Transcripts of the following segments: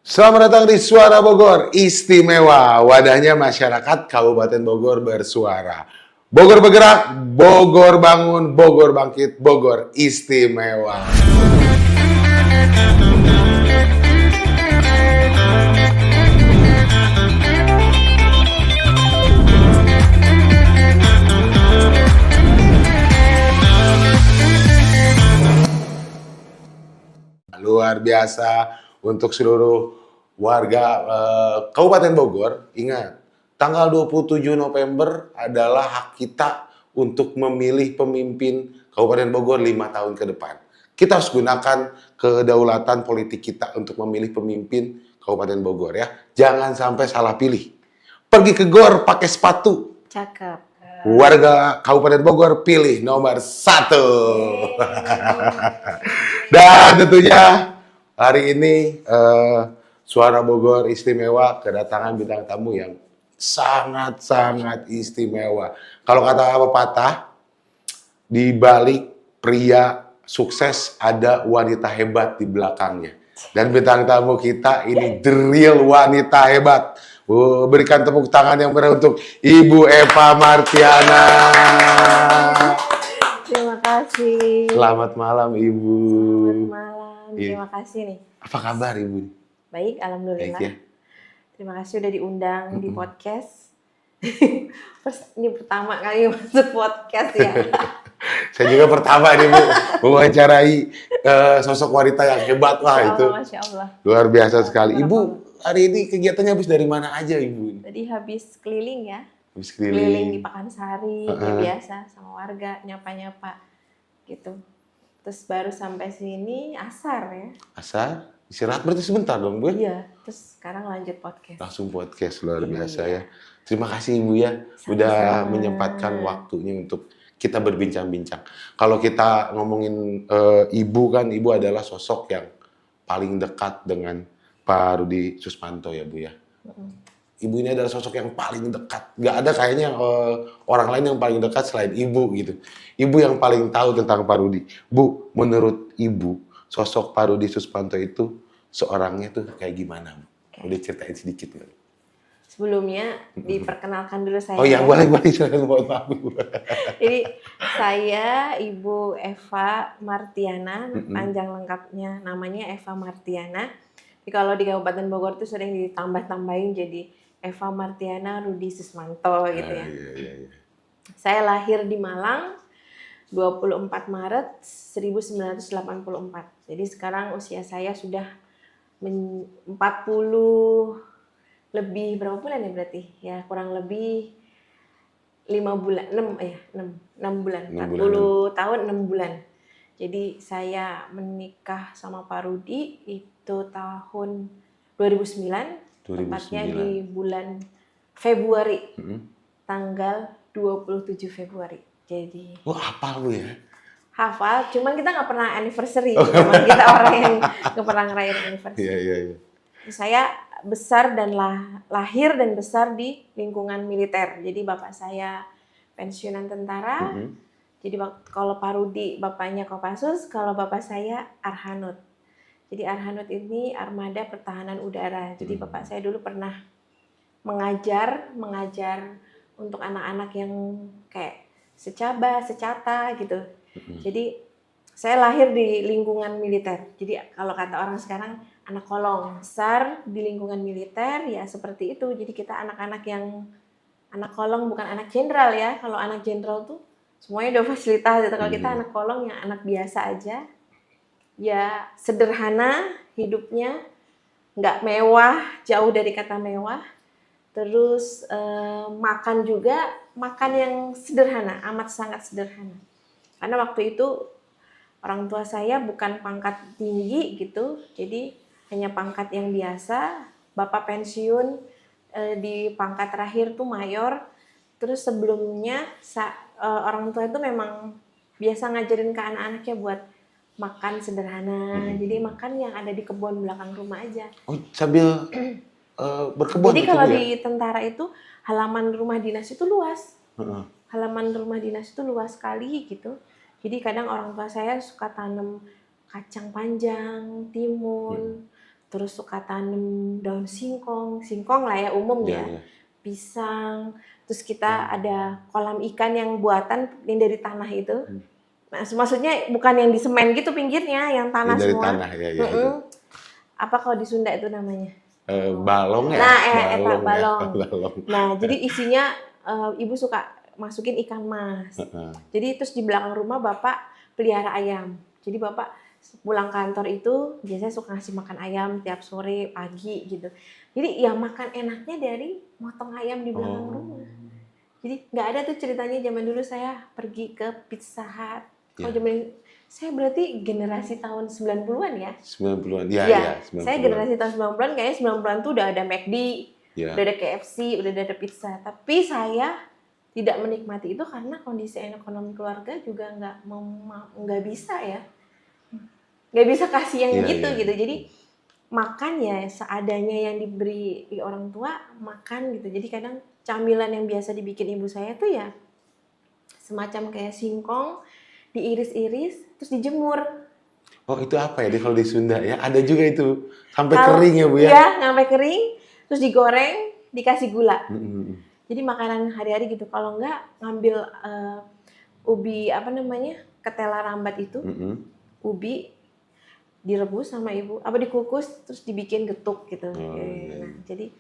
Selamat datang di Suara Bogor Istimewa, wadahnya masyarakat Kabupaten Bogor bersuara. Bogor bergerak, Bogor bangun, Bogor bangkit, Bogor istimewa. Luar biasa untuk seluruh warga Kabupaten Bogor. Ingat, tanggal 27 November adalah hak kita untuk memilih pemimpin Kabupaten Bogor 5 tahun ke depan. Kita harus gunakan kedaulatan politik kita untuk memilih pemimpin Kabupaten Bogor ya. Jangan sampai salah pilih. Pergi ke GOR pakai sepatu. Cakep. Warga Kabupaten Bogor pilih nomor 1. Dan tentunya hari ini Suara Bogor Istimewa kedatangan bintang tamu yang sangat-sangat istimewa. Kalau kata pepatah, di balik pria sukses ada wanita hebat di belakangnya. Dan bintang tamu kita ini the real wanita hebat. Berikan tepuk tangan yang meriah untuk Ibu Eva Martiana. Terima kasih. Selamat malam, Ibu. Selamat malam. Iya. Terima kasih nih. Apa kabar, Ibu? Baik, alhamdulillah. Baik ya. Terima kasih udah diundang di podcast. Ini pertama kali masuk podcast ya. Saya juga pertama nih, Bu, mewawancarai sosok wanita yang hebat. Wah, itu Masya Allah. luar biasa sekali. Ibu, hari ini kegiatannya habis dari mana aja, Ibu? Tadi habis keliling ya. Habis Keliling di keliling. Pakansari, ya biasa sama warga, nyapa-nyapa gitu. Terus baru sampai sini asar ya. Asar, istirahat berarti sebentar dong, Bu? Iya, terus sekarang lanjut podcast. Langsung podcast, luar biasa Iya. ya. Terima kasih, Ibu ya, Sama-sama. udah menyempatkan waktunya untuk kita berbincang-bincang. Kalau kita ngomongin Ibu kan, Ibu adalah sosok yang paling dekat dengan Pak Rudi Susmanto ya, Bu ya. Ibu ini adalah sosok yang paling dekat. Nggak ada kayaknya orang lain yang paling dekat selain Ibu gitu. Ibu yang paling tahu tentang Pak Rudi. Bu, menurut Ibu, sosok Pak Rudi Susmanto itu seorangnya tuh kayak gimana, Bu? Boleh ceritain sedikit nggak? Sebelumnya diperkenalkan dulu saya. Oh iya, boleh, silakan, mohon maaf, Bu. Jadi saya Ibu Eva Martiana, panjang lengkapnya namanya Eva Martiana. Jadi kalau di Kabupaten Bogor itu sering ditambah-tambahin jadi Eva Martiana Rudi Susmanto gitu ya. Iya. Saya lahir di Malang 24 Maret 1984. Jadi sekarang usia saya sudah 40 lebih berapa bulan ya berarti? Ya kurang lebih 5 bulan, 6 bulan, 40 tahun 6 bulan. Jadi saya menikah sama Pak Rudi itu tahun 2009, tepatnya di bulan Februari, tanggal 27 Februari. Jadi Hafal, Bu ya? hafal, cuman kita nggak pernah anniversary, cuman kita orang yang nggak pernah ngerayain anniversary. Iya. Saya besar dan lahir dan besar di lingkungan militer. Jadi bapak saya pensiunan tentara. Jadi kalau Pak Rudi bapaknya Kopassus, kalau bapak saya Arhanud. Jadi Arhanud ini Armada Pertahanan Udara. Jadi bapak saya dulu pernah mengajar untuk anak-anak yang kayak secata gitu. Jadi saya lahir di lingkungan militer. Jadi kalau kata orang sekarang anak kolong, besar di lingkungan militer ya seperti itu. Jadi kita anak-anak yang anak kolong, bukan anak jenderal ya. Kalau anak jenderal tuh semuanya udah fasilitas gitu. Kalau kita anak kolong yang anak biasa aja. Ya sederhana hidupnya, nggak mewah, jauh dari kata mewah. Terus makan juga, makan yang sederhana, amat sangat sederhana. Karena waktu itu orang tua saya bukan pangkat tinggi gitu, jadi hanya pangkat yang biasa. Bapak pensiun di pangkat terakhir tuh mayor. Terus sebelumnya orang tua itu memang biasa ngajarin ke anak-anaknya buat makan sederhana. Jadi makan yang ada di kebun belakang rumah aja. Oh, sambil berkebun. Jadi kalau di tentara itu halaman rumah dinas itu luas. Halaman rumah dinas itu luas sekali gitu. Jadi kadang orang tua saya suka tanam kacang panjang, timun, terus suka tanam daun singkong, singkong lah ya umum Iya, ya, iya. pisang, terus kita ada kolam ikan yang buatan yang dari tanah itu. Maksudnya bukan yang di semen gitu pinggirnya, yang Ya, tanah dari semua. tanah ya, ya itu. Apa kalau di Sunda itu namanya? Balong ya, Nah, eta balong ya, balong. balong. Nah, jadi isinya ibu suka masukin ikan mas. Jadi terus di belakang rumah bapak pelihara ayam. Jadi bapak pulang kantor itu biasanya suka ngasih makan ayam tiap sore, pagi gitu. Jadi ya makan enaknya dari motong ayam di belakang rumah. Jadi nggak ada tuh ceritanya zaman dulu saya pergi ke Pizza Hut. Kalau zaman saya berarti generasi tahun 90-an ya. 90-an, ya, Iya, ya, saya 90-an. generasi tahun 90-an, kayaknya 90-an tuh udah ada McD, udah ada KFC, udah ada pizza. Tapi saya tidak menikmati itu karena kondisi ekonomi keluarga juga nggak bisa ya. Nggak bisa kasih yang gitu. Jadi makan ya seadanya yang diberi orang tua, makan gitu. Jadi kadang camilan yang biasa dibikin ibu saya tuh ya semacam kayak singkong, diiris-iris, terus dijemur. Oh, itu apa ya? Kalau di Sunda ya, ada juga itu. Sampai kering ya, Bu ya? Iya, sampai kering, terus digoreng, dikasih gula. Jadi makanan hari-hari gitu. Kalau enggak ngambil ubi ketela rambat itu, ubi direbus sama ibu, dikukus terus dibikin getuk gitu. Nah, jadi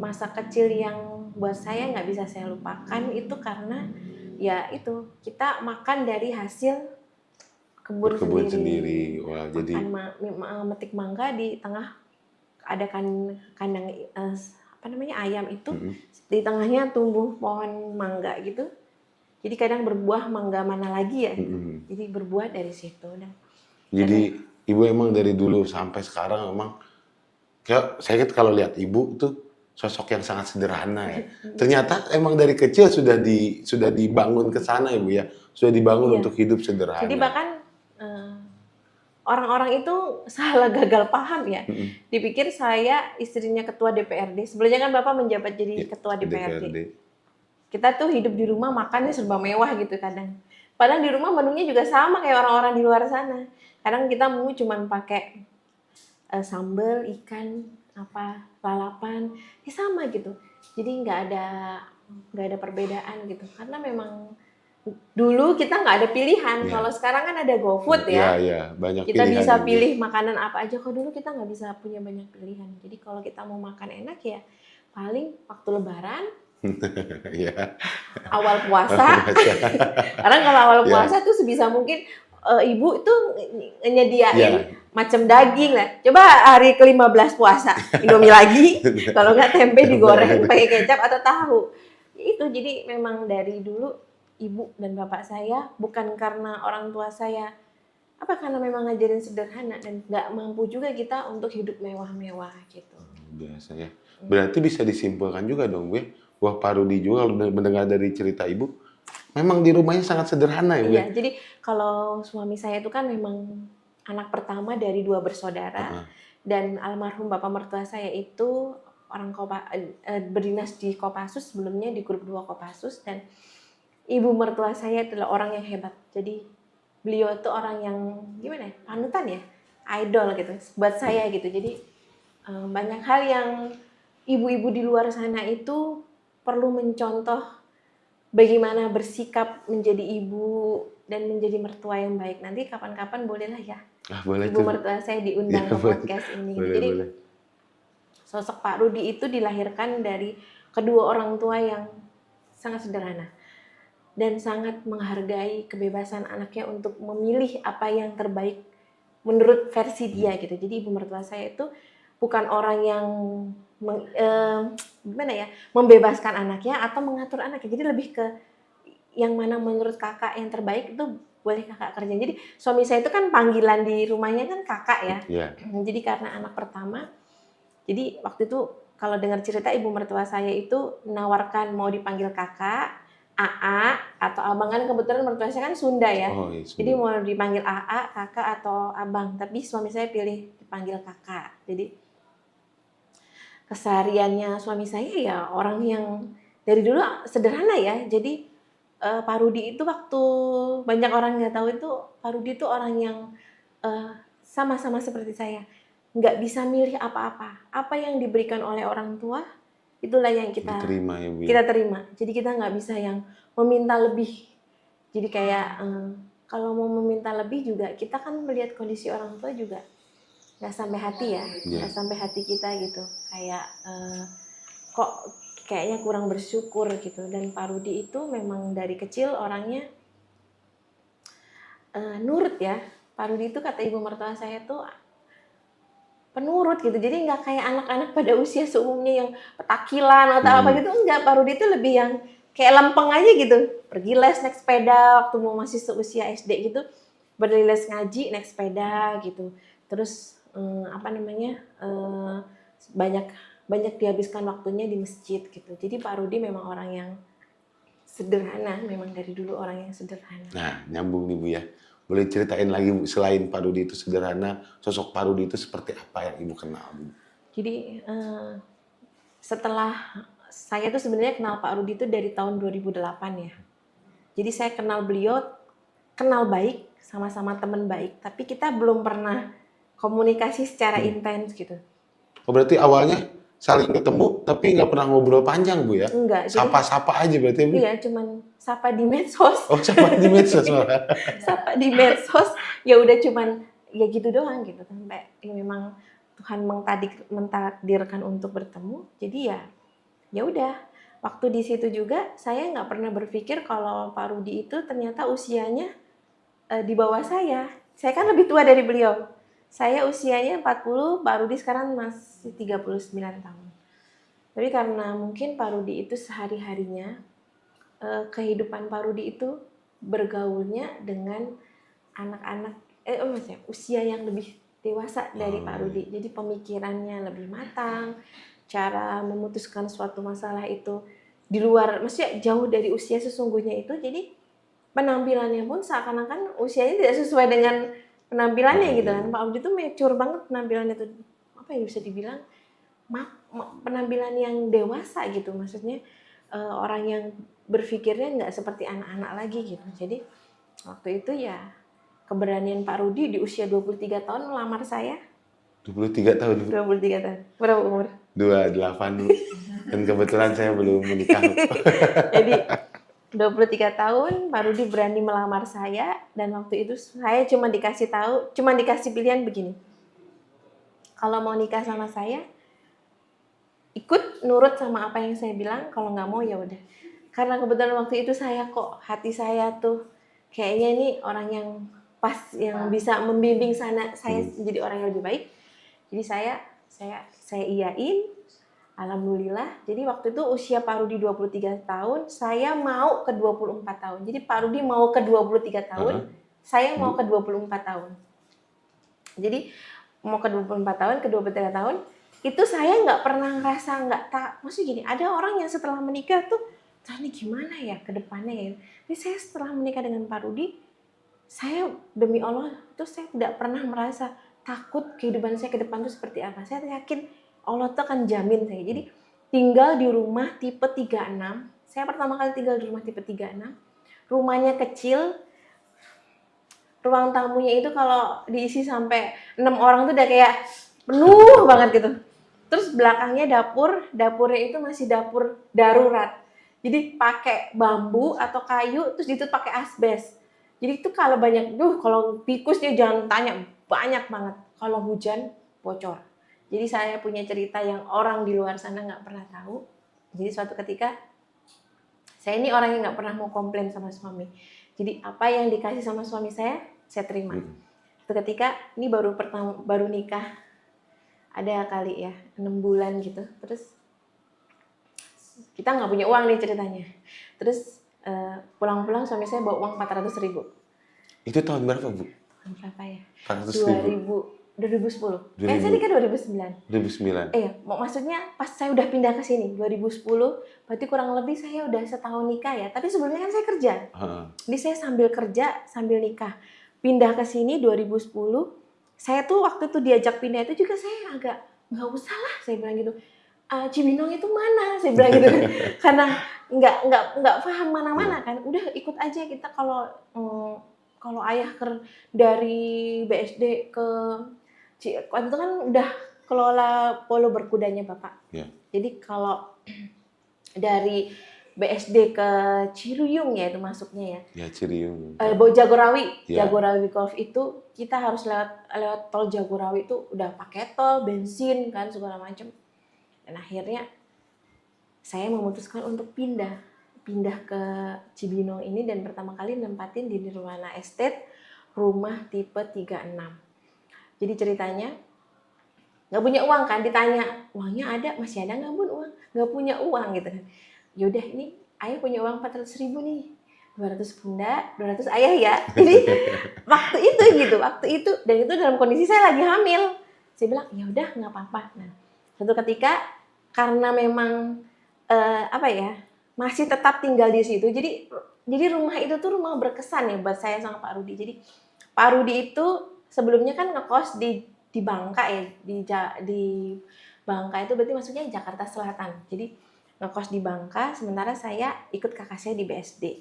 masa kecil yang buat saya nggak bisa saya lupakan itu karena ya itu kita makan dari hasil kebun sendiri. Wah, jadi metik mangga di tengah ada kandang ayam itu, di tengahnya tumbuh pohon mangga gitu. Jadi kadang berbuah mangga mana lagi ya. Jadi berbuah dari situ. Jadi ibu emang dari dulu sampai sekarang emang saya kalau lihat ibu tuh sosok yang sangat sederhana ya. Ternyata emang dari kecil sudah dibangun ke sana ibu ya. Sudah dibangun untuk hidup sederhana. Jadi bahkan orang-orang itu salah gagal paham ya. Dipikir saya istrinya ketua DPRD. Sebelumnya kan Bapak menjabat jadi ketua DPRD. Kita tuh hidup di rumah makannya serba mewah gitu kadang. Padahal di rumah menunya juga sama kayak orang-orang di luar sana. Kadang kita menu cuma pakai sambal, ikan, lalapan, ya sama gitu. Jadi nggak ada perbedaan gitu. Karena memang dulu kita nggak ada pilihan. Kalau sekarang kan ada GoFood ya. Iya, banyak kita pilihan bisa juga. pilih makanan apa aja. Kalau dulu kita nggak bisa punya banyak pilihan. Jadi kalau kita mau makan enak ya paling waktu Lebaran, awal puasa. Karena kalau awal puasa tuh sebisa mungkin ibu itu nyediain macam daging lah. Coba hari ke-15 puasa, Indomie lagi. Kalau nggak tempe digoreng pakai kecap atau tahu. Itu jadi memang dari dulu ibu dan bapak saya bukan karena orang tua saya karena memang ngajarin sederhana dan nggak mampu juga kita untuk hidup mewah-mewah gitu. Biasa ya. Berarti bisa disimpulkan juga dong, Bu. Wah, Pak Rudi juga mendengar dari cerita ibu, memang di rumahnya sangat sederhana ya, Bu. Iya, jadi kalau suami saya itu kan memang anak pertama dari 2 bersaudara dan almarhum bapak mertua saya itu orang berdinas di Kopassus, sebelumnya di grup 2 Kopassus, dan ibu mertua saya adalah orang yang hebat. Jadi beliau itu orang yang gimana ya, panutan ya, idol gitu buat saya gitu. Jadi banyak hal yang ibu-ibu di luar sana itu perlu mencontoh bagaimana bersikap menjadi ibu dan menjadi mertua yang baik. Nanti kapan-kapan bolehlah ya boleh ibu mertua saya diundang ke podcast ini. Jadi sosok Pak Rudi itu dilahirkan dari kedua orang tua yang sangat sederhana dan sangat menghargai kebebasan anaknya untuk memilih apa yang terbaik menurut versi dia gitu. Jadi ibu mertua saya itu bukan orang yang membebaskan anaknya atau mengatur anaknya. Jadi lebih ke yang mana menurut kakak yang terbaik itu boleh kakak kerjain. Jadi suami saya itu kan panggilan di rumahnya kan kakak ya. Jadi karena anak pertama, jadi waktu itu kalau dengar cerita ibu mertua saya itu menawarkan mau dipanggil kakak, AA atau abang, kan kebetulan mertua saya kan Sunda ya. Jadi mau dipanggil AA, kakak atau abang. Tapi suami saya pilih dipanggil kakak. Jadi kesehariannya suami saya ya orang yang dari dulu sederhana ya. Jadi Pak Rudi itu waktu banyak orang nggak tahu itu Pak Rudi itu orang yang sama-sama seperti saya, nggak bisa milih apa-apa. Apa yang diberikan oleh orang tua, itulah yang kita Diterima ya Bu. kita terima. Jadi kita nggak bisa yang meminta lebih. Jadi kayak kalau mau meminta lebih juga, kita kan melihat kondisi orang tua juga nggak sampai hati ya, nggak sampai hati kita gitu. Kayak kok kayaknya kurang bersyukur gitu. Dan Pak Rudi itu memang dari kecil orangnya nurut ya. Pak Rudi itu kata ibu mertua saya tuh penurut gitu. Jadi nggak kayak anak-anak pada usia seumumnya yang petakilan atau apa gitu. Enggak, Pak Rudi itu lebih yang kayak lempeng aja gitu. Pergi les naik sepeda waktu mau masih seusia SD gitu. Les ngaji naik sepeda gitu. Terus banyak dihabiskan waktunya di masjid gitu. Jadi Pak Rudi memang orang yang sederhana, memang dari dulu orang yang sederhana. Nah, nyambung nih Bu ya. Boleh ceritain lagi Bu, selain Pak Rudi itu sederhana, sosok Pak Rudi itu seperti apa yang Ibu kenal Bu? Jadi setelah saya tuh sebenarnya kenal Pak Rudi itu dari tahun 2008 ya. Jadi saya kenal beliau, kenal baik, sama-sama teman baik, tapi kita belum pernah komunikasi secara intens gitu. Oh berarti awalnya saling ketemu tapi nggak pernah ngobrol panjang Bu ya? Enggak. Sapa-sapa aja berarti Bu? Iya, cuman sapa di medsos. Oh sapa di medsos malah. Sapa di medsos, ya udah cuman ya gitu doang gitu. Sampai ya memang Tuhan mentakdirkan untuk bertemu. Jadi ya udah. Waktu di situ juga saya nggak pernah berpikir kalau Pak Rudi itu ternyata usianya di bawah saya. Saya kan lebih tua dari beliau. Saya usianya 40, Pak Rudi sekarang masih 39 tahun. Tapi karena mungkin Pak Rudi itu sehari-harinya, kehidupan Pak Rudi itu bergaulnya dengan anak-anak, maksudnya usia yang lebih dewasa dari Pak Rudi. Jadi pemikirannya lebih matang, cara memutuskan suatu masalah itu di luar, maksudnya jauh dari usia sesungguhnya itu. Jadi penampilannya pun seakan-akan usianya tidak sesuai dengan penampilannya gitu kan. Pak Rudi itu mature banget penampilannya tuh, apa ya bisa dibilang penampilan yang dewasa gitu. Maksudnya orang yang berpikirnya nggak seperti anak-anak lagi gitu. Jadi waktu itu ya keberanian Pak Rudi di usia 23 tahun melamar saya. 23 tahun Bu? 23 tahun. Berapa umur? 28 Bu. Dan kebetulan saya belum menikah. Jadi 23 tahun Pak Rudi berani melamar saya, dan waktu itu saya cuma dikasih pilihan begini. Kalau mau nikah sama saya, ikut nurut sama apa yang saya bilang, kalau nggak mau ya udah. Karena kebetulan waktu itu hati saya tuh kayaknya ini orang yang pas, yang bisa membimbing saya menjadi orang yang lebih baik. Jadi saya iyain. Alhamdulillah. Jadi waktu itu usia Pak Rudi 23 tahun, saya mau ke 24 tahun. Jadi Pak Rudi mau ke 23 tahun, saya mau ke 24 tahun. Jadi mau ke 24 tahun, ke 23 tahun, itu saya nggak pernah ngerasa maksudnya gini, ada orang yang setelah menikah tuh, ini gimana ya ke depannya ya. Jadi saya setelah menikah dengan Pak Rudi, saya demi Allah itu saya tidak pernah merasa takut kehidupan saya ke depan itu seperti apa. Saya yakin Allah tuh akan jamin saya. Jadi tinggal di rumah tipe 36. Saya pertama kali tinggal di rumah tipe 36. Rumahnya kecil. Ruang tamunya itu kalau diisi sampai 6 orang tuh udah kayak penuh banget gitu. Terus belakangnya dapurnya itu masih dapur darurat. Jadi pakai bambu atau kayu, terus itu pakai asbes. Jadi itu kalau kalau tikusnya jangan tanya, banyak banget. Kalau hujan bocor. Jadi saya punya cerita yang orang di luar sana nggak pernah tahu. Jadi suatu ketika, saya ini orang yang nggak pernah mau komplain sama suami. Jadi apa yang dikasih sama suami saya terima. Itu ketika ini baru nikah, ada kali ya 6 bulan gitu. Terus kita nggak punya uang nih ceritanya. Terus pulang-pulang suami saya bawa uang 400.000. Itu tahun berapa Bu? Tahun berapa ya? 400.000. 2010. Saya nikah 2009. 2009. Maksudnya pas saya udah pindah ke sini 2010, berarti kurang lebih saya udah setahun nikah ya. Tapi sebelumnya kan saya kerja. Jadi saya sambil kerja sambil nikah. Pindah ke sini 2010. Saya tuh waktu tuh diajak pindah itu juga saya agak nggak usah lah, saya bilang gitu. Cibinong itu mana? Saya bilang gitu kan. Karena nggak paham mana-mana kan. Udah ikut aja kita, kalau ayah dari BSD ke Waktu itu kan udah kelola polo berkudanya Bapak. Ya. Jadi kalau dari BSD ke Ciruyung ya itu masuknya ya. Ya, Ciriung. Jagorawi, Ya. Jagorawi Golf itu kita harus lewat tol Jagorawi itu udah pakai tol, bensin kan segala macam. Dan akhirnya saya memutuskan untuk pindah ke Cibinong ini dan pertama kali nempatin di Nirwana Estate rumah tipe 36. Jadi ceritanya nggak punya uang kan, ditanya uangnya ada, masih ada nggak Bun uang? Nggak punya uang gitu kan. Yaudah ini ayah punya uang 400.000 nih, 200 bunda, 200 ayah ya. Jadi waktu itu dan itu dalam kondisi saya lagi hamil. Saya bilang ya udah nggak apa-apa. Nah suatu ketika karena memang masih tetap tinggal di situ. Jadi rumah itu tuh rumah berkesan ya buat saya sama Pak Rudi. Jadi Pak Rudi itu sebelumnya kan ngekos di Bangka ya, di Bangka itu berarti maksudnya Jakarta Selatan. Jadi ngekos di Bangka, sementara saya ikut kakak saya di BSD.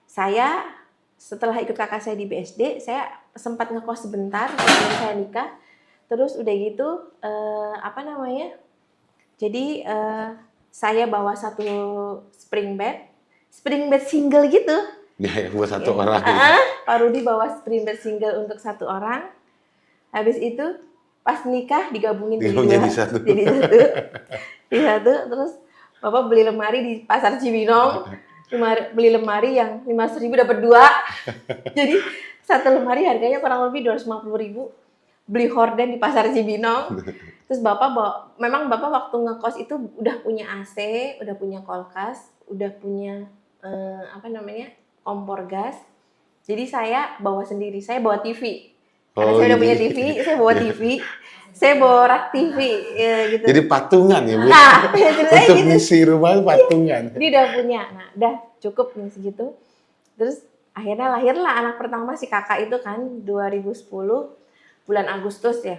Saya setelah ikut kakak saya di BSD, saya sempat ngekos sebentar sebelum saya nikah. Terus udah gitu Jadi saya bawa satu spring bed single gitu. Ya, buat satu orang. Pak Rudi bawa spring bed single untuk satu orang. Habis itu pas nikah digabungin jadi satu. Jadi satu. Terus Bapak beli lemari di pasar Cibinong. Beli lemari yang 500.000 dapat 2. Jadi satu lemari harganya kurang lebih 250.000. Beli horden di pasar Cibinong. Terus memang Bapak waktu ngekos itu udah punya AC, udah punya kulkas, udah punya kompor gas. Jadi saya bawa sendiri, saya bawa TV. Karena saya udah punya TV, saya bawa TV. Saya bawa rak TV ya, gitu. Jadi patungan ya Bu? Nah, untuk gitu. Ngisi rumah patungan. Dia udah punya, nah udah cukup nih segitu. Terus akhirnya lahirlah anak pertama si kakak itu kan 2010 bulan Agustus ya.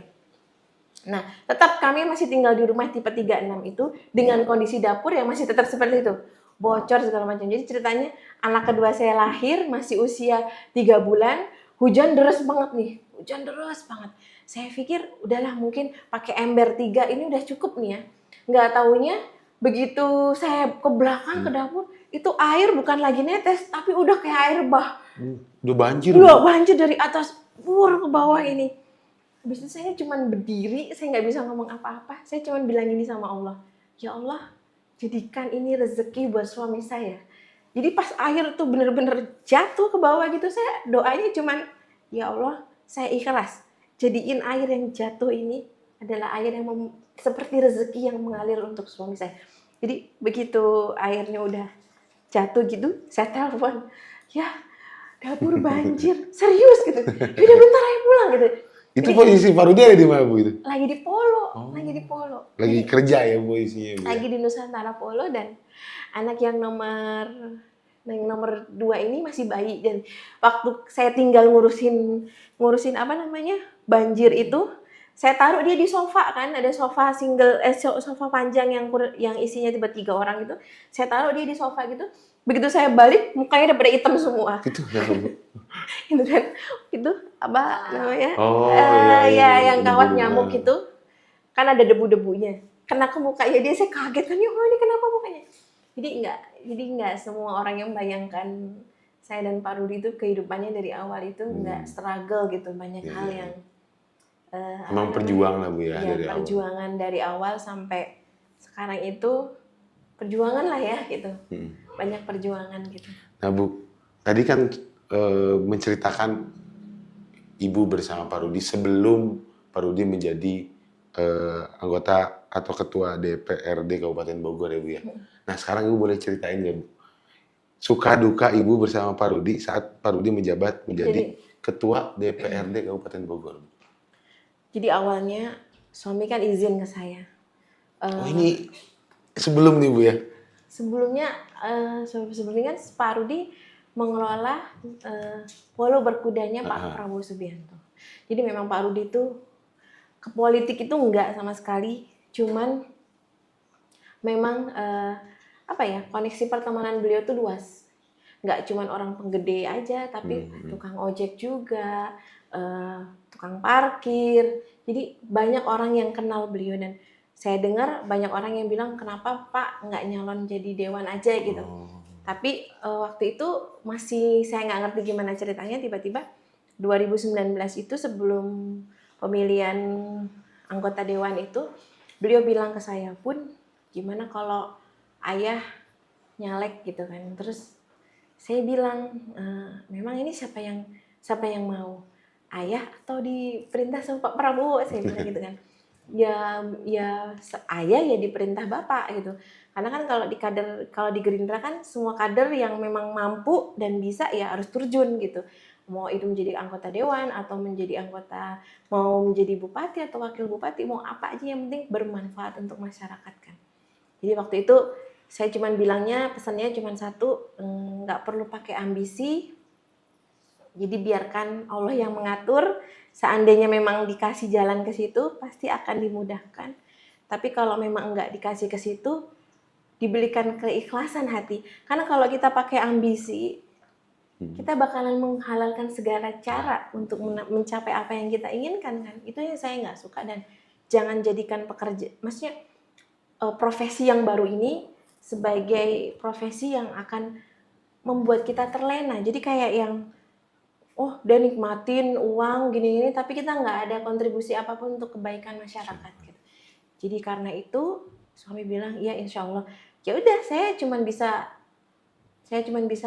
Nah tetap kami masih tinggal di rumah tipe 36 itu dengan kondisi dapur yang masih tetap seperti itu. Bocor segala macam. Jadi ceritanya anak kedua saya lahir masih usia 3 bulan, hujan deras banget nih. Saya pikir udahlah mungkin pakai ember 3 ini udah cukup nih ya. Nggak taunya begitu saya ke belakang ke dapur itu air bukan lagi netes tapi udah kayak air bah. Udah banjir. Udah banjir dari atas ke bawah ini. Habis itu saya cuman berdiri, saya nggak bisa ngomong apa-apa. Saya cuman bilang ini sama Allah. Ya Allah, jadikan ini rezeki buat suami saya. Jadi pas air tuh bener-bener jatuh ke bawah gitu, saya doanya cuman ya Allah, saya ikhlas. Jadiin air yang jatuh ini adalah air yang seperti rezeki yang mengalir untuk suami saya. Jadi begitu airnya udah jatuh gitu, saya telepon, ya dapur banjir, serius gitu. Udah bentar aja pulang gitu. Itu posisi Pak Rudi ada di mana Bu itu? Lagi di Polo, Lagi kerja ya posisinya Bu? Lagi di Nusantara Polo dan anak yang nomor 2 ini masih bayi dan waktu saya tinggal ngurusin banjir itu saya taruh dia di sofa kan, ada sofa sofa panjang yang isinya tiba 3 orang gitu, saya taruh dia di sofa gitu, begitu saya balik mukanya udah pada hitam semua. Itu ya Bu? Itu kan itu apa namanya yang kawat nyamuk itu kan ada debu-debunya kena ke mukanya dia, saya kaget kan, oh ini kenapa mukanya. Jadi nggak semua orang yang bayangkan saya dan Pak Rudi itu kehidupannya dari awal itu nggak struggle gitu, banyak hal yang memang perjuangan lah Bu ya, dari perjuangan awal. Dari awal sampai sekarang itu perjuangan lah ya gitu, banyak perjuangan gitu. Nah Bu, tadi kan menceritakan Ibu bersama Pak Rudi sebelum Pak Rudi menjadi anggota atau ketua DPRD Kabupaten Bogor ya Bu ya. Nah sekarang Ibu boleh ceritain ya Bu, suka duka Ibu bersama Pak Rudi saat Pak Rudi menjabat menjadi ketua DPRD Kabupaten Bogor. Jadi awalnya suami kan izin ke saya. Ini sebelum nih Bu ya? Sebelumnya kan Pak Rudi mengelola polo berkudanya Pak Prabowo Subianto. Jadi memang Pak Rudi itu ke politik itu enggak sama sekali, cuman memang koneksi pertemanan beliau tuh luas. Enggak cuman orang penggede aja, tapi tukang ojek juga, tukang parkir. Jadi banyak orang yang kenal beliau, dan saya dengar banyak orang yang bilang kenapa Pak nggak nyalon jadi dewan aja gitu. Tapi waktu itu masih saya nggak ngerti gimana ceritanya, tiba-tiba 2019 itu sebelum pemilihan anggota dewan itu, beliau bilang ke saya, "Pun, gimana kalau ayah nyalek gitu kan?" Terus saya bilang, memang ini siapa yang mau? Ayah atau diperintah sama Pak Prabowo? Saya bilang gitu kan. Ya ayah ya diperintah Bapak gitu. Karena kan kalau di Gerindra kan semua kader yang memang mampu dan bisa ya harus terjun gitu. Mau itu menjadi anggota dewan atau mau menjadi bupati atau wakil bupati, mau apa aja yang penting bermanfaat untuk masyarakat kan. Jadi waktu itu saya cuman bilangnya, pesannya cuman satu, nggak perlu pakai ambisi. Jadi biarkan Allah yang mengatur. Seandainya memang dikasih jalan ke situ, pasti akan dimudahkan. Tapi kalau memang nggak dikasih ke situ, diberikan keikhlasan hati. Karena kalau kita pakai ambisi, kita bakalan menghalalkan segala cara untuk mencapai apa yang kita inginkan kan. Itu yang saya nggak suka, dan jangan jadikan profesi yang baru ini sebagai profesi yang akan membuat kita terlena. Jadi kayak yang udah nikmatin uang gini-gini, tapi kita nggak ada kontribusi apapun untuk kebaikan masyarakat gitu. Jadi karena itu suami bilang, "Iya insya Allah." Ya udah, saya cuman bisa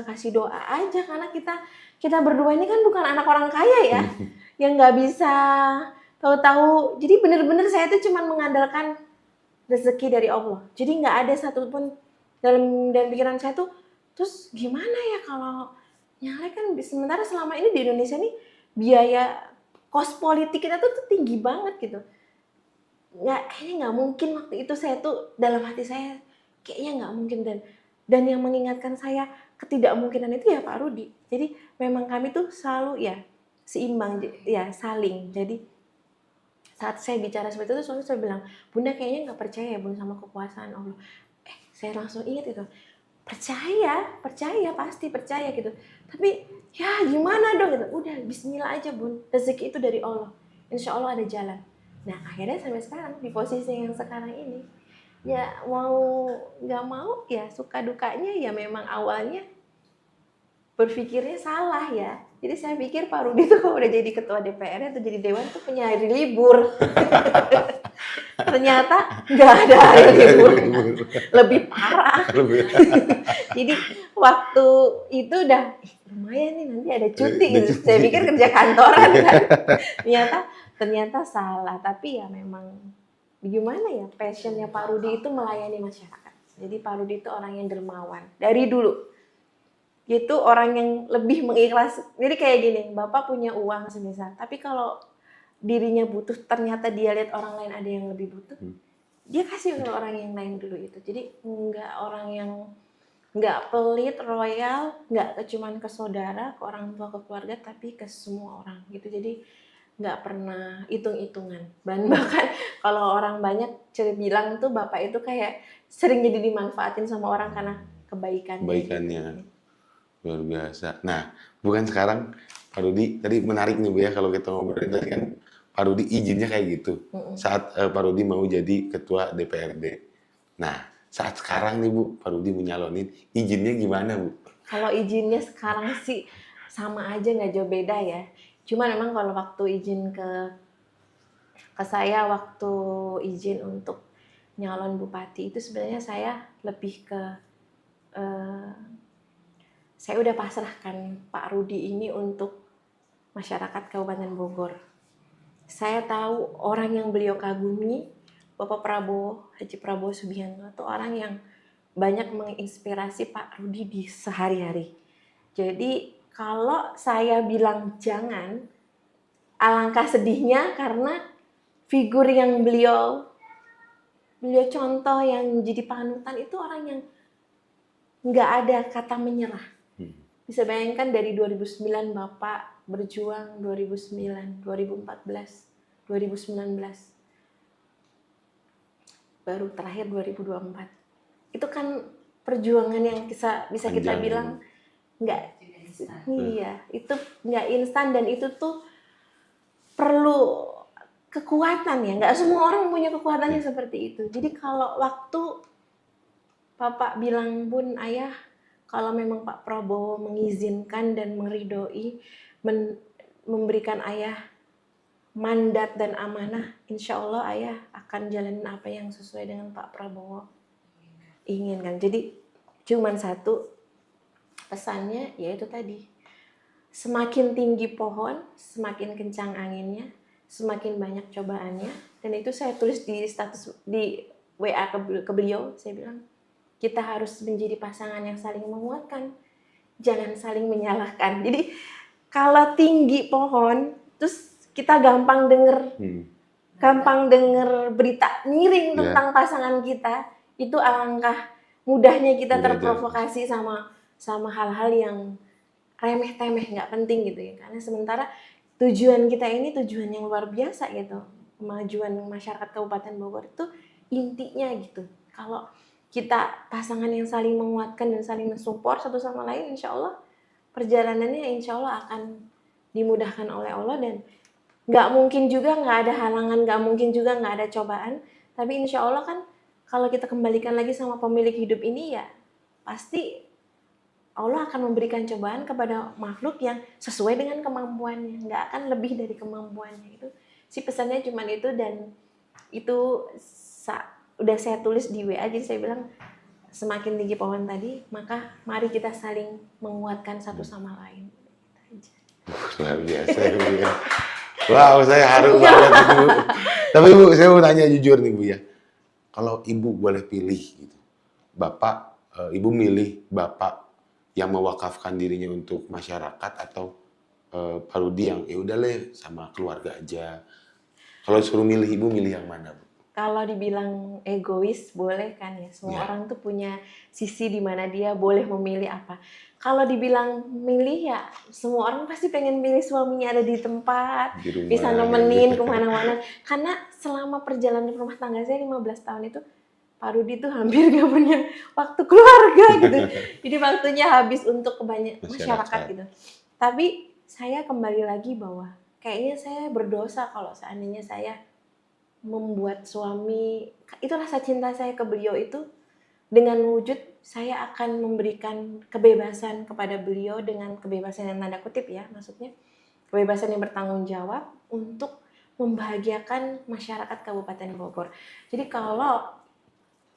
kasih doa aja, karena kita berdua ini kan bukan anak orang kaya ya, yang nggak bisa tahu-tahu. Jadi bener-bener saya tuh cuman mengandalkan rezeki dari Allah. Jadi nggak ada satupun dalam pikiran saya tuh, terus gimana ya kalau nyalek kan, sementara selama ini di Indonesia nih biaya kos politik kita tuh tinggi banget gitu. Kayaknya nggak mungkin. Waktu itu saya tuh dalam hati saya kayaknya nggak mungkin, dan yang mengingatkan saya ketidakmungkinan itu ya Pak Rudi. Jadi memang kami tuh selalu ya seimbang ya, saling. Jadi saat saya bicara seperti itu, suami saya bilang, "Bunda kayaknya nggak percaya ya Bunda sama kekuasaan Allah." Saya langsung ingat itu. Percaya, pasti percaya gitu. Tapi ya gimana dong gitu. Udah bismillah aja Bun, rezeki itu dari Allah. Insya Allah ada jalan. Nah akhirnya sampai sekarang di posisi yang sekarang ini, ya mau nggak mau ya suka dukanya ya memang awalnya berpikirnya salah ya. Jadi saya pikir Pak Rudi tuh kalau udah jadi ketua DPR atau jadi dewan tuh punya hari libur. Ternyata nggak ada hari libur, lebih parah. Jadi waktu itu udah lumayan nih, nanti ada cuti gitu. Saya pikir kerja kantoran kan. Ternyata salah. Tapi ya memang gimana ya, passionnya Pak Rudi itu melayani masyarakat. Jadi Pak Rudi itu orang yang dermawan dari dulu. Itu orang yang lebih mengikhlas. Jadi kayak gini, Bapak punya uang semisal, tapi kalau dirinya butuh, ternyata dia lihat orang lain ada yang lebih butuh, dia kasih ke orang yang lain dulu itu. Jadi nggak orang yang nggak pelit, royal, nggak cuman ke saudara, ke orang tua, ke keluarga, tapi ke semua orang gitu. Jadi nggak pernah hitung-hitungan. Bahkan kalau orang banyak bilang tuh Bapak itu kayak sering jadi dimanfaatin sama orang karena kebaikannya. Luar biasa. Nah, bukan sekarang Pak Rudi, tadi menarik nih Bu ya, kalau kita ngobrolin tadi kan Pak Rudi izinnya kayak gitu. Saat Pak Rudi mau jadi ketua DPRD. Nah, saat sekarang nih Bu, Pak Rudi menyalonin, izinnya gimana Bu? Kalau izinnya sekarang sih sama aja, nggak jauh beda ya. Cuma memang kalau waktu izin ke saya, waktu izin untuk nyalon bupati itu sebenarnya saya lebih ke saya udah pasrahkan Pak Rudi ini untuk masyarakat Kabupaten Bogor. Saya tahu orang yang beliau kagumi, Bapak Prabowo, Haji Prabowo Subianto, itu orang yang banyak menginspirasi Pak Rudi di sehari-hari. Jadi kalau saya bilang jangan, alangkah sedihnya, karena figur yang beliau contoh, yang jadi panutan itu orang yang nggak ada kata menyerah. Bisa bayangkan dari 2009 Bapak berjuang, 2009, 2014, 2019. Baru terakhir 2024. Itu kan perjuangan yang bisa kita bilang nggak, iya, itu nggak instan, dan itu tuh perlu kekuatan ya. Nggak semua orang punya kekuatannya seperti itu. Jadi kalau waktu Bapak bilang, Bun, Ayah, kalau memang Pak Prabowo mengizinkan dan meridhoi memberikan Ayah mandat dan amanah, insya Allah Ayah akan jalanin apa yang sesuai dengan Pak Prabowo inginkan. Jadi cuman satu pesannya, yaitu tadi, semakin tinggi pohon, semakin kencang anginnya, semakin banyak cobaannya. Dan itu saya tulis di status di WA ke beliau, saya bilang, kita harus menjadi pasangan yang saling menguatkan, jangan saling menyalahkan. Jadi kalau tinggi pohon, terus kita gampang denger berita miring tentang pasangan kita, itu alangkah mudahnya kita terprovokasi sama hal-hal yang remeh-temeh, nggak penting gitu ya. Karena sementara tujuan kita ini tujuan yang luar biasa gitu, kemajuan masyarakat Kabupaten Bogor itu intinya gitu. Kalau kita pasangan yang saling menguatkan dan saling mensupport satu sama lain, insya Allah perjalanannya insya Allah akan dimudahkan oleh Allah. Dan nggak mungkin juga nggak ada halangan, nggak mungkin juga nggak ada cobaan. Tapi insya Allah kan kalau kita kembalikan lagi sama pemilik hidup ini, ya pasti Allah akan memberikan cobaan kepada makhluk yang sesuai dengan kemampuannya, nggak akan lebih dari kemampuannya. Itu si pesannya cuma itu, dan itu udah saya tulis di WA. Jadi saya bilang, semakin tinggi pohon tadi, maka mari kita saling menguatkan satu sama lain. Luar biasa Bu ya. Wow, saya haru banget Bu. Tapi Bu, saya mau tanya jujur nih Bu ya. Kalau Ibu boleh pilih gitu, Ibu milih Bapak yang mewakafkan dirinya untuk masyarakat, atau Pak Rudi yang ya udah le sama keluarga aja. Kalau suruh milih, Ibu milih yang mana Bu? Kalau dibilang egois boleh kan ya, semua orang tuh punya sisi di mana dia boleh memilih apa. Kalau dibilang milih, ya semua orang pasti pengen milih suaminya ada di tempat, di rumah, bisa nemenin kemana-mana. Karena selama perjalanan rumah tangga saya 15 tahun itu, Pak Rudi tuh hampir gak punya waktu keluarga gitu. Jadi waktunya habis untuk banyak masyarakat gitu. Tapi saya kembali lagi bahwa kayaknya saya berdosa kalau seandainya saya membuat suami, itu rasa cinta saya ke beliau itu dengan wujud saya akan memberikan kebebasan kepada beliau, dengan kebebasan yang tanda kutip ya, maksudnya kebebasan yang bertanggung jawab untuk membahagiakan masyarakat Kabupaten Bogor. Jadi kalau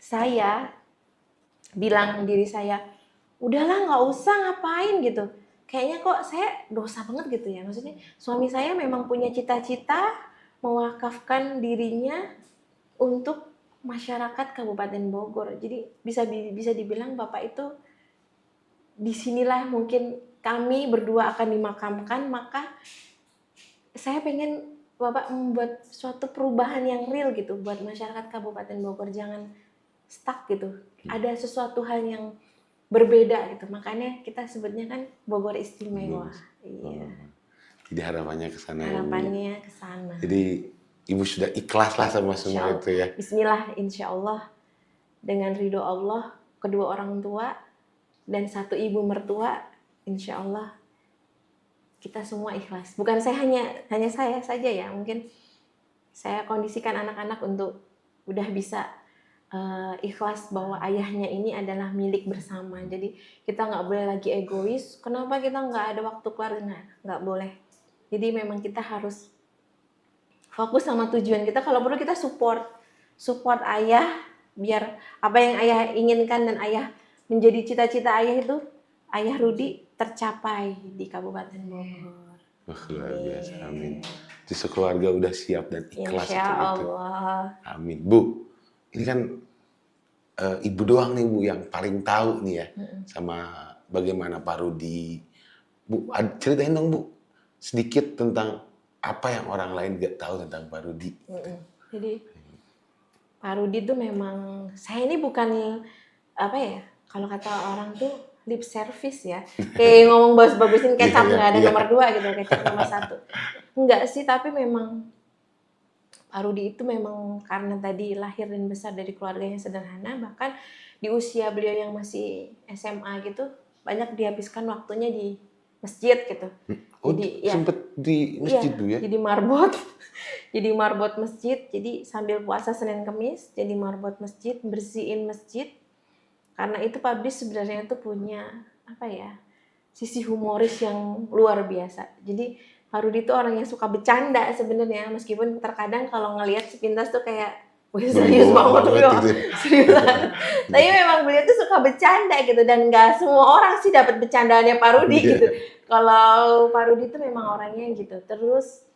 saya bilang diri saya, udahlah nggak usah ngapain gitu, kayaknya kok saya dosa banget gitu ya. Maksudnya suami saya memang punya cita-cita mewakafkan dirinya untuk masyarakat Kabupaten Bogor. Jadi bisa dibilang Bapak itu disinilah mungkin kami berdua akan dimakamkan. Maka saya pengen Bapak membuat suatu perubahan yang real gitu buat masyarakat Kabupaten Bogor. Jangan stuck gitu. Ada sesuatu hal yang berbeda gitu. Makanya kita sebutnya kan Bogor Istimewa. Iya. Jadi harapannya ke sana. Harapannya ke sana. Jadi Ibu sudah ikhlas lah sama semua itu ya. Bismillah, insya Allah dengan ridho Allah, kedua orang tua dan satu ibu mertua, insya Allah kita semua ikhlas. Bukan saya hanya saya saja ya, mungkin saya kondisikan anak-anak untuk udah bisa ikhlas bahwa ayahnya ini adalah milik bersama. Jadi kita nggak boleh lagi egois. Kenapa kita nggak ada waktu keluarga? Nggak boleh. Jadi memang kita harus fokus sama tujuan kita. Kalau perlu kita support ayah, biar apa yang ayah inginkan dan ayah menjadi cita-cita ayah itu, ayah Rudi tercapai di Kabupaten Bogor. Luar biasa, amin. Jadi sekeluarga udah siap dan ikhlas. Insya Allah. Amin. Bu, ini kan Ibu doang nih Bu yang paling tahu nih ya sama bagaimana Pak Rudi. Bu, ceritain dong Bu sedikit tentang apa yang orang lain gak tahu tentang Pak Rudi. Jadi Pak Rudi tuh memang, saya ini bukan apa ya, kalau kata orang tuh lip service ya, kayak ngomong bagus-bagusin kecap nggak ada nomor 2 gitu, kecap nomor 1. Enggak sih, tapi memang Pak Rudi itu memang karena tadi lahir dan besar dari keluarga yang sederhana, bahkan di usia beliau yang masih SMA gitu, banyak dihabiskan waktunya di masjid gitu. Oh, Jadi ya, sempet di masjid tuh ya? jadi marbot. Jadi marbot masjid. Jadi sambil puasa Senin Kemis jadi marbot masjid, bersihin masjid. Karena itu Pak Rudi sebenarnya itu punya apa ya? Sisi humoris yang luar biasa. Jadi Pak Rudi itu orang yang suka bercanda sebenarnya, meskipun terkadang kalau ngelihat sepintas tuh kayak wih serius banget banget loh, gitu. serius banget. Tapi memang beliau tuh suka bercanda gitu, dan nggak semua orang sih dapat bercandaannya Pak Rudi Iya. gitu. Kalau Pak Rudi itu memang orangnya gitu. Terus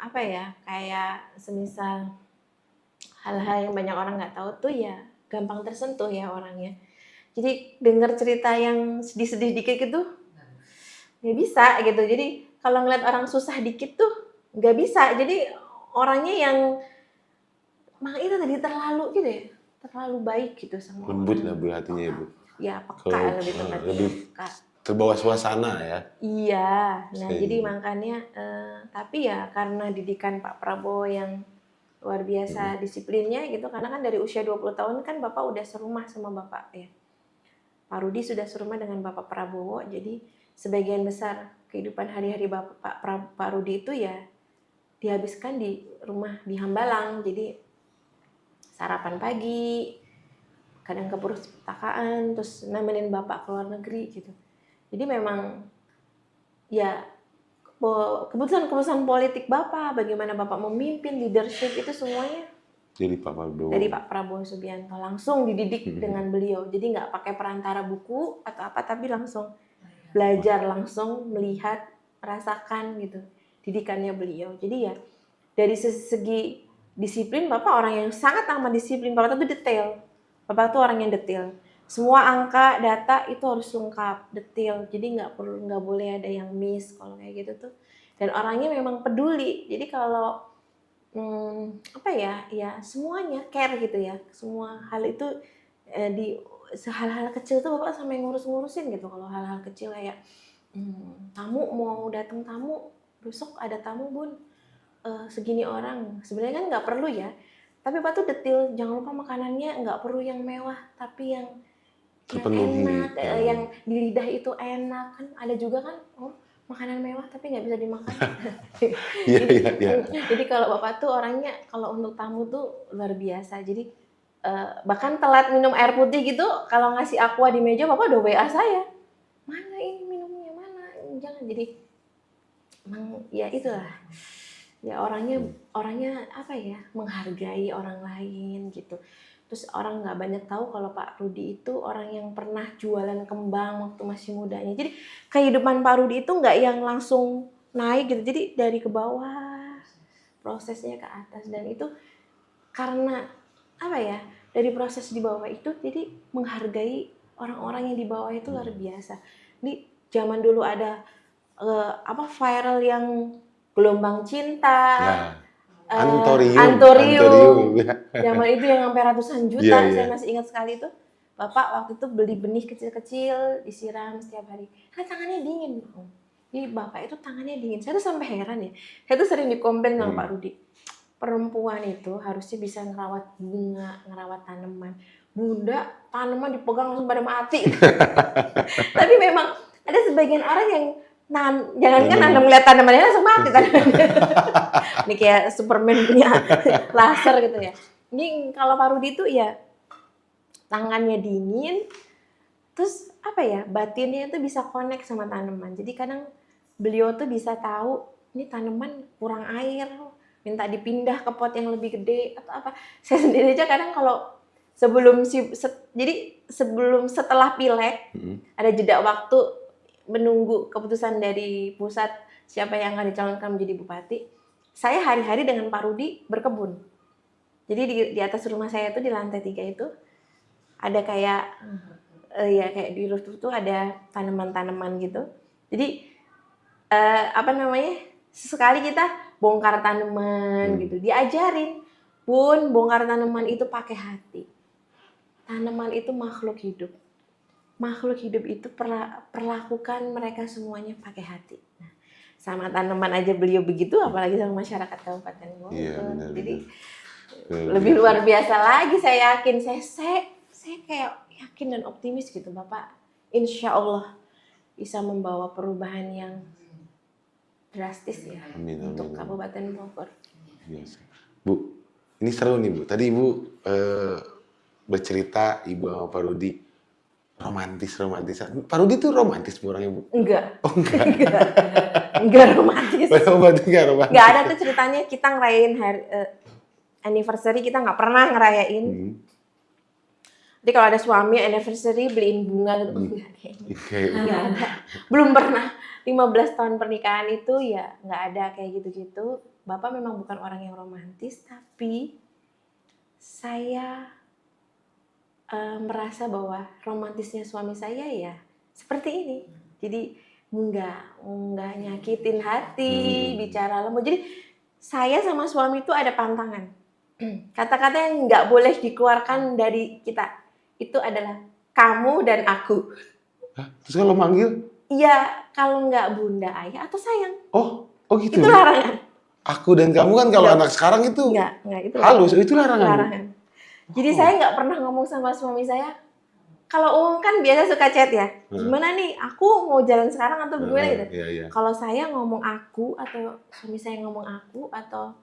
apa ya, kayak semisal hal-hal yang banyak orang nggak tahu tuh ya gampang tersentuh ya orangnya. Jadi dengar cerita yang sedih-sedih dikit gitu nggak bisa gitu. Jadi kalau ngeliat orang susah dikit tuh nggak bisa. Jadi orangnya yang itu tadi terlalu gitu ya, terlalu baik gitu sama Lembut orang. lah Bu hatinya Ibu. Ya peka lebih tepatnya. Lebih Peka. terbawa suasana ya. Iya, nah Saya jadi juga. makanya tapi ya karena didikan Pak Prabowo yang luar biasa disiplinnya gitu, karena kan dari usia 20 tahun kan Bapak udah serumah sama Bapak ya. Pak Rudi sudah serumah dengan Bapak Prabowo, jadi sebagian besar kehidupan hari-hari Pak Rudi itu ya dihabiskan di rumah di Hambalang. Jadi sarapan pagi, kadang ke perpustakaan, terus nemenin Bapak ke luar negeri gitu. Jadi memang ya keputusan-keputusan politik Bapak, bagaimana Bapak memimpin, leadership itu semuanya Jadi Pak Prabowo. dari Pak Prabowo Subianto, langsung dididik dengan beliau. Jadi nggak pakai perantara buku atau apa, tapi langsung belajar, langsung melihat, merasakan gitu didikannya beliau. Jadi ya dari segi disiplin, Bapak orang yang sangat amat disiplin. Bapak tuh detail. Bapak tuh orang yang detail. Semua angka, data itu harus lengkap, detail. Jadi nggak boleh ada yang miss kalau kayak gitu tuh. Dan orangnya memang peduli. Jadi kalau apa ya, ya semuanya care gitu ya. Semua hal itu di hal-hal kecil tuh Bapak sampai ngurus-ngurusin gitu. Kalau hal-hal kecil kayak tamu mau datang tamu, besok ada tamu Bun, segini orang. Sebenarnya kan nggak perlu ya. Tapi Pak tuh detail, jangan lupa makanannya nggak perlu yang mewah, tapi yang Terpenuhi. enak, yang di lidah itu enak. Kan ada juga kan, makanan mewah tapi nggak bisa dimakan. Iya. Jadi kalau Bapak tuh orangnya kalau untuk tamu tuh luar biasa. Jadi bahkan telat minum air putih gitu, kalau ngasih aqua di meja Bapak udah WA saya. Mana ini minumnya, mana? Jangan. Jadi emang ya itulah. Ya orangnya apa ya, menghargai orang lain gitu. Terus orang nggak banyak tahu kalau Pak Rudi itu orang yang pernah jualan kembang waktu masih mudanya. Jadi kehidupan Pak Rudi itu nggak yang langsung naik gitu. Jadi dari ke bawah, prosesnya ke atas, dan itu karena apa ya, dari proses di bawah itu jadi menghargai orang-orang yang di bawah itu luar biasa. Di zaman dulu ada viral yang gelombang cinta, Antorium. Zaman itu yang sampai ratusan juta, saya masih ingat sekali itu. Bapak waktu itu beli benih kecil-kecil, disiram setiap hari. Karena tangannya dingin. Jadi Bapak itu tangannya dingin. Saya tuh sampai heran ya. Saya tuh sering dikomplain sama Pak Rudi. Perempuan itu harusnya bisa ngerawat bunga, ngerawat tanaman. Bunda, tanaman dipegang langsung pada mati. Tapi memang ada sebagian orang yang jangankan nanam ngeliat tanamannya langsung mati tanamannya. Ini kayak Superman punya laser gitu ya. Ini kalau Pak Rudi itu ya tangannya dingin, terus apa ya, batinnya itu bisa connect sama tanaman. Jadi kadang beliau tuh bisa tahu ini tanaman kurang air, minta dipindah ke pot yang lebih gede atau apa. Saya sendiri aja kadang kalau setelah pileg ada jeda waktu menunggu keputusan dari pusat siapa yang akan dicalonkan menjadi bupati. Saya hari-hari dengan Pak Rudi berkebun. Jadi di atas rumah saya itu di lantai 3 itu ada kayak kayak di rooftop tuh ada tanaman-tanaman gitu. Jadi sesekali kita bongkar tanaman gitu. Diajarin, Bun, bongkar tanaman itu pakai hati. Tanaman itu makhluk hidup. Makhluk hidup itu perlakukan mereka semuanya pakai hati. Nah, sama tanaman aja beliau begitu, apalagi sama masyarakat Kabupaten Bogor. Iya, benar. Jadi lebih luar biasa lagi. Saya yakin, saya kayak yakin dan optimis gitu, Bapak. Insya Allah bisa membawa perubahan yang drastis ya Amin, amin, untuk amin. Kabupaten Bogor. Biasa. Bu, ini seru nih Bu. Tadi Ibu bercerita Ibu sama Pak Rudi romantis. Pak Rudi tuh romantis Bu orangnya Bu? Enggak. Oh enggak. Enggak romantis. Pak Rudi enggak romantis. Enggak ada tuh ceritanya kita ngerayain anniversary, kita nggak pernah ngerayain. Jadi kalau ada suami anniversary beliin bunga gitu, enggak kayaknya. Enggak ada. Belum pernah. 15 tahun pernikahan itu ya nggak ada kayak gitu-gitu. Bapak memang bukan orang yang romantis, tapi saya merasa bahwa romantisnya suami saya ya seperti ini. Jadi nggak nyakitin hati, bicara lembut. Jadi saya sama suami itu ada pantangan. Kata-kata yang nggak boleh dikeluarkan dari kita itu adalah kamu dan aku. Hah? Terus kalau manggil? Iya, kalau nggak bunda, ayah atau sayang. Oh gitu. Itu larangan. Aku dan kamu kan kalau anak sekarang itu Nggak itu halus, itu larangan. larangan. Jadi saya nggak pernah ngomong sama suami saya. Kalau umum kan biasa suka chat ya. Gimana nih, aku mau jalan sekarang atau gimana gitu. Iya. Kalau saya ngomong aku atau suami saya ngomong aku atau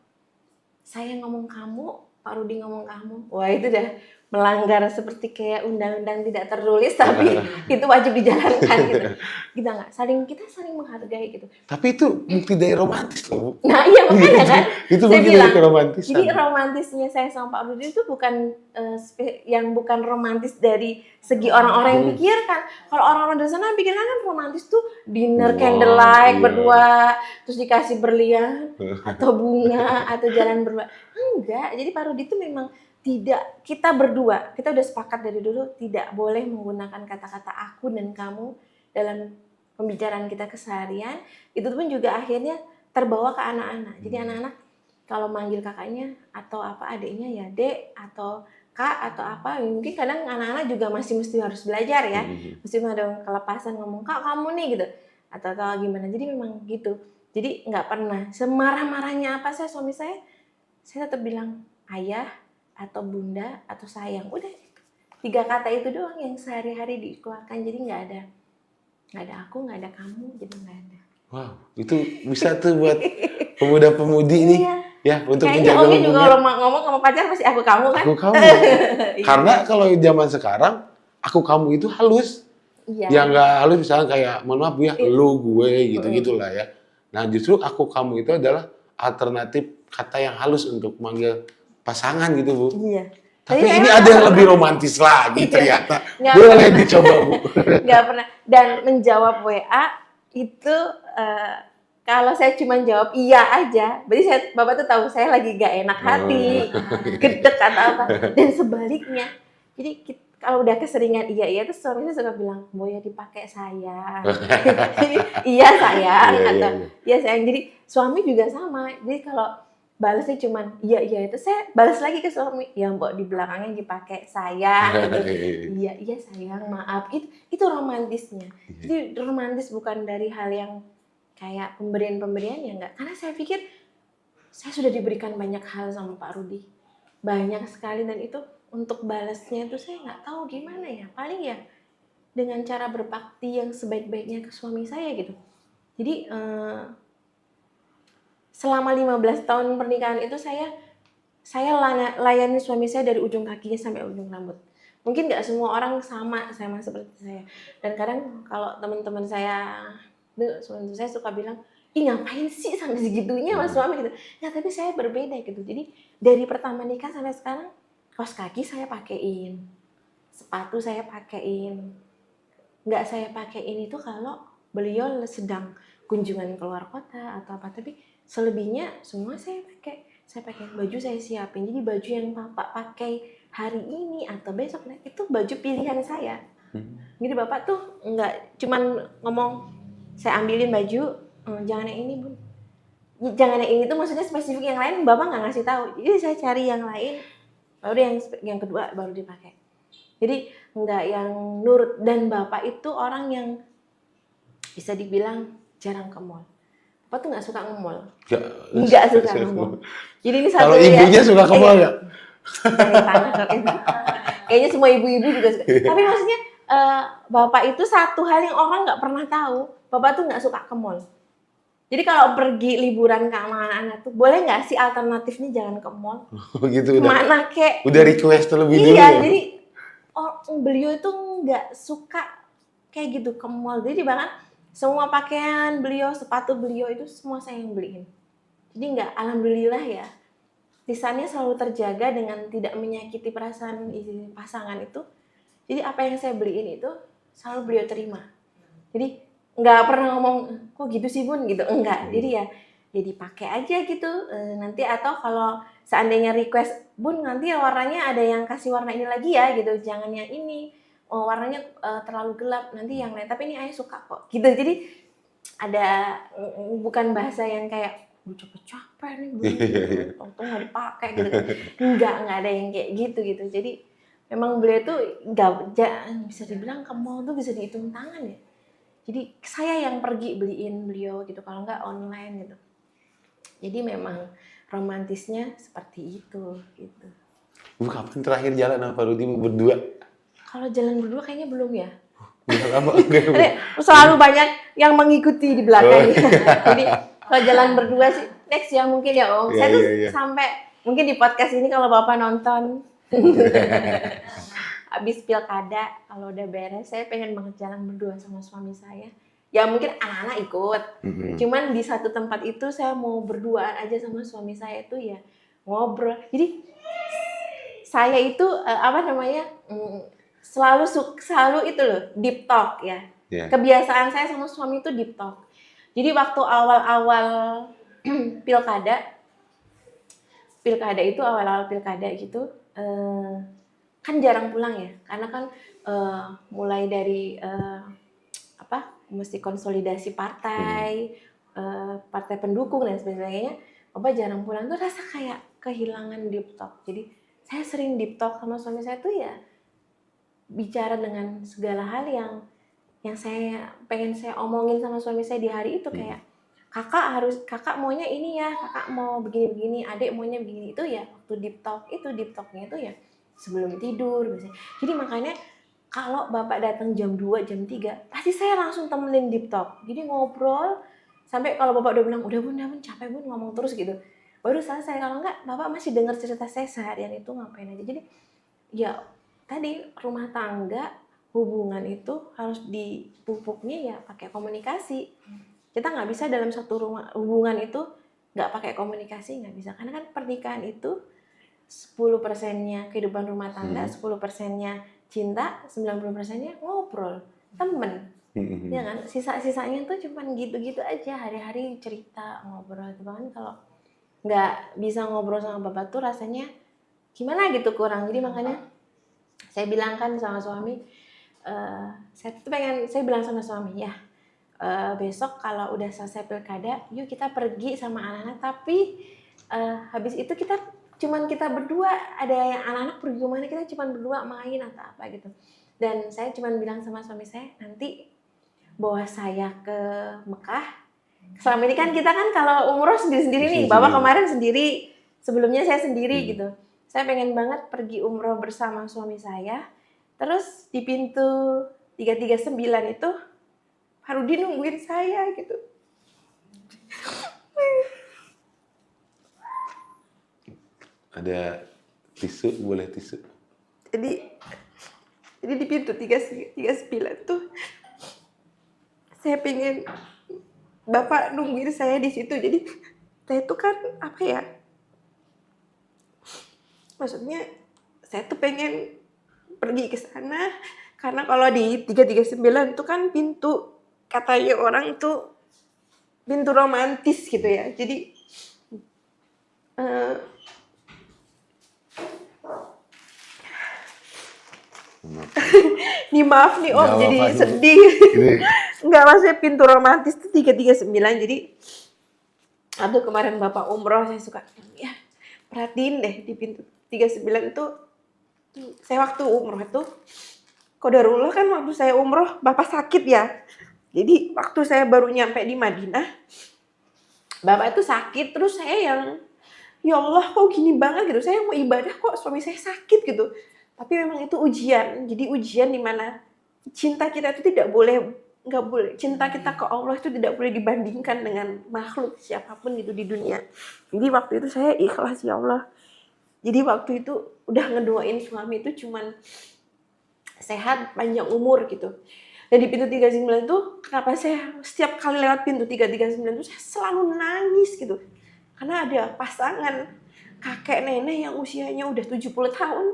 saya ngomong kamu, Pak Rudi ngomong kamu. Wah itu dah melanggar seperti kayak undang-undang tidak tertulis, tapi itu wajib dijalankan gitu. Kita saling menghargai gitu. Tapi itu bukti dari romantis loh. Nah iya makanya kan. Itu saya bukti bilang, dari keromantisan. jadi romantisnya saya sama Pak Rudi itu bukan bukan romantis dari segi orang-orang yang pikirkan. Kalau orang-orang di sana pikirkan kan romantis tuh dinner candlelight berdua, terus dikasih berlian atau bunga atau jalan berdua. Enggak, jadi Pak Rudi itu memang tidak, kita berdua, kita udah sepakat dari dulu tidak boleh menggunakan kata-kata aku dan kamu dalam pembicaraan kita keseharian. Itu pun juga akhirnya terbawa ke anak-anak. Jadi anak-anak kalau manggil kakaknya atau apa adiknya ya dek atau kak atau apa, mungkin kadang anak-anak juga masih mesti harus belajar ya. Mesti ada kelepasan ngomong kak kamu nih gitu atau gimana. Jadi memang gitu. Jadi nggak pernah semarah-marahnya apa suami saya tetap bilang ayah atau bunda atau sayang. Udah 3 kata itu doang yang sehari-hari dikeluarkan. Jadi nggak ada aku, nggak ada kamu, jadi nggak ada. Wow, itu bisa tuh buat pemuda-pemudi nih. Iya. Ya, untuk kayaknya menjaga Ogi juga hubungan. kalau ngomong sama pacar pasti aku kamu kan? Aku kamu. Karena kalau zaman sekarang aku kamu itu halus. Iya. Yang nggak halus misalnya kayak mohon maaf ya, lu gue gitu-gitulah ya. Nah, justru aku kamu itu adalah alternatif kata yang halus untuk manggil pasangan gitu, Bu. Iya. Tapi ini ada yang lebih romantis lagi ternyata. Nggak Boleh dicoba, Bu. Nggak pernah. Dan menjawab WA itu kalau saya cuma jawab iya aja, berarti Bapak tuh tahu saya lagi gak enak hati, gedek atau apa. Dan sebaliknya. Jadi kalau udah keseringan iya terus suaminya suka bilang, "Boya dipakai sayang." Jadi iya sayang atau iya sayang. Jadi suami juga sama. Jadi kalau balasnya cuman iya itu saya balas lagi ke suami, ya mbok di belakangnya dipakai sayang gitu. Iya sayang maaf, itu romantisnya. Jadi romantis bukan dari hal yang kayak pemberian ya enggak, karena saya pikir saya sudah diberikan banyak hal sama Pak Rudi, banyak sekali, dan itu untuk balasnya itu saya nggak tahu gimana ya, paling ya dengan cara berbakti yang sebaik-baiknya ke suami saya gitu. Jadi selama 15 tahun pernikahan itu saya layani suami saya dari ujung kakinya sampai ujung rambut. Mungkin nggak semua orang sama seperti saya. Dan kadang kalau teman-teman saya suka bilang, "Ih ngapain sih sampai segitunya mas suami?" gitu. Ya tapi saya berbeda gitu. Jadi dari pertama nikah sampai sekarang, kaos kaki saya pakein, sepatu saya pakein. Nggak saya pakein itu kalau beliau sedang kunjungan keluar kota atau apa, tapi selebihnya semua saya pakai baju saya siapin. Jadi baju yang Bapak pakai hari ini atau besok itu baju pilihan saya. Jadi Bapak tuh nggak cuman ngomong saya ambilin baju, jangan yang ini Bun, jangan yang ini tuh maksudnya spesifik, yang lain Bapak nggak ngasih tahu. Jadi saya cari yang lain, baru yang kedua baru dipakai. Jadi nggak yang nurut. Dan Bapak itu orang yang bisa dibilang jarang ke mall. Bapak tuh nggak suka nge-mall. Nggak suka nge-mall. Jadi ini satu. Kalau ibunya suka ke mall nggak? Kayaknya semua ibu-ibu juga suka. Tapi maksudnya Bapak itu satu hal yang orang nggak pernah tahu, Bapak tuh nggak suka ke mall. Jadi kalau pergi liburan sama anak-anak tuh, boleh nggak sih alternatifnya jangan ke mall? Gitu udah. Kemana kek? Udah request terlebih dulu. Iya, ya? jadi beliau itu nggak suka kayak gitu ke mall. Jadi bahkan semua pakaian beliau, sepatu beliau itu semua saya yang beliin. Jadi nggak, alhamdulillah ya, lisannya selalu terjaga dengan tidak menyakiti perasaan pasangan itu. Jadi apa yang saya beliin itu selalu beliau terima. Jadi nggak pernah ngomong kok gitu sih Bun gitu, enggak. Jadi ya dipakai aja gitu. Nanti atau kalau seandainya request Bun nanti warnanya ada yang kasih warna ini lagi ya gitu, jangan yang ini, warnanya terlalu gelap, nanti yang lain, tapi ini ayah suka kok gitu. Jadi ada bukan bahasa yang kayak capek-capek nih belum, untung nggak dipakai gitu. Nggak ada yang kayak gitu. Jadi memang beliau tuh nggak bisa dibilang ke mall tuh bisa dihitung tangan ya. Jadi saya yang pergi beliin beliau gitu, kalau nggak online gitu. Jadi memang romantisnya seperti itu gitu. Bu, kapan terakhir jalan sama Pak Rudi berdua? Kalau jalan berdua kayaknya belum ya. Udah lama enggak? Selalu banyak yang mengikuti di belakang. Jadi kalau jalan berdua sih next ya mungkin ya Om. Saya tuh sampai mungkin di podcast ini kalau Bapak nonton habis pilkada kalau udah beres saya pengen banget jalan berdua sama suami saya. Ya mungkin anak-anak ikut. Cuman di satu tempat itu saya mau berduaan aja sama suami saya itu ya ngobrol. Jadi saya itu selalu itu loh deep talk ya. Kebiasaan saya sama suami itu deep talk. Jadi waktu awal-awal pilkada itu awal-awal pilkada gitu kan jarang pulang ya, karena kan mulai dari mesti konsolidasi partai, partai pendukung dan sebagainya. Bapak jarang pulang tuh rasa kayak kehilangan deep talk. Jadi saya sering deep talk sama suami saya tuh ya bicara dengan segala hal yang saya pengen saya omongin sama suami saya di hari itu, kayak kakak maunya ini ya, kakak mau begini-begini, adik maunya begini, itu ya waktu deep talknya itu ya sebelum tidur biasanya. Jadi makanya kalau Bapak datang jam 2, jam 3, pasti saya langsung temenin deep talk. Jadi ngobrol sampai kalau Bapak udah bilang, udah bun capek bun ngomong terus gitu, baru selesai. Kalau enggak Bapak masih dengar cerita saya seharian itu ngapain aja. Jadi ya tadi rumah tangga, hubungan itu harus dipupuknya ya pakai komunikasi. Kita nggak bisa dalam satu hubungan itu nggak pakai komunikasi, nggak bisa. Karena kan pernikahan itu 10%-nya kehidupan rumah tangga, 10%-nya cinta, 90%-nya ngobrol, temen. Ya kan? Sisa-sisanya tuh cuman gitu-gitu aja, hari-hari cerita, ngobrol. Bahkan kalau nggak bisa ngobrol sama Bapak tuh rasanya gimana gitu, kurang. Jadi makanya saya bilang kan sama suami, saya bilang sama suami ya, besok kalau udah selesai pilkada, yuk kita pergi sama anak-anak, tapi habis itu cuman kita berdua, ada yang anak-anak pergi kemana, kita cuman berdua main atau apa gitu. Dan saya cuman bilang sama suami saya, nanti bawa saya ke Mekah. Selama ini kan kita kan kalau umroh sendiri-sendiri nih, Bapak kemarin sendiri, sebelumnya saya sendiri gitu. Saya pengen banget pergi umroh bersama suami saya. Terus di pintu 339 itu Pak Rudi nungguin saya gitu. Ada tisu, boleh tisu. Jadi di pintu 339 tuh saya pengen Bapak nungguin saya di situ. Jadi saya tuh kan apa ya? Maksudnya saya tuh pengen pergi ke sana karena kalau di 339 itu kan pintu, katanya orang tuh pintu romantis gitu ya. Jadi maaf nih Om, jadi sedih. Enggak, maksudnya pintu romantis tuh 339. Jadi aduh, kemarin Bapak umroh saya suka ya perhatiin deh di pintu 39 itu. Saya waktu umroh itu, qadarullah kan waktu saya umroh Bapak sakit ya. Jadi waktu saya baru nyampe di Madinah, Bapak itu sakit, terus saya yang ya Allah kok gini banget gitu. Saya mau ibadah kok suami saya sakit gitu. Tapi memang itu ujian. Jadi ujian di mana cinta kita itu nggak boleh, cinta kita ke Allah itu tidak boleh dibandingkan dengan makhluk siapapun itu di dunia. Jadi waktu itu saya ikhlas, ya Allah. Jadi waktu itu udah ngedoain suami itu cuman sehat, panjang umur gitu. Dan di pintu 39 tuh kenapa saya setiap kali lewat pintu 339 tuh saya selalu nangis gitu. Karena ada pasangan kakek nenek yang usianya udah 70 tahun,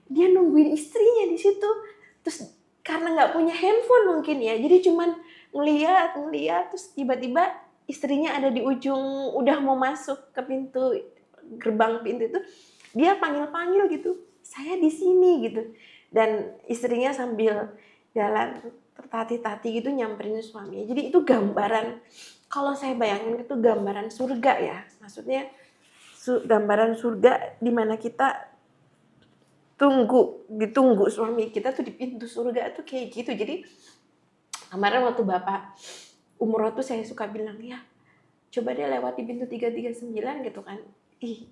dia nungguin istrinya di situ. Terus karena nggak punya handphone mungkin ya, jadi cuman ngeliat terus tiba-tiba istrinya ada di ujung udah mau masuk ke pintu gerbang pintu itu, dia panggil-panggil gitu, saya di sini gitu. Dan istrinya sambil jalan tertati-tati gitu nyamperin suaminya. Jadi itu gambaran, kalau saya bayangin itu gambaran surga ya. Maksudnya gambaran surga di mana kita ditunggu suami kita tuh di pintu surga tuh kayak gitu. Jadi kemarin waktu Bapak umroh tuh saya suka bilang, ya coba deh lewati pintu 339 gitu kan.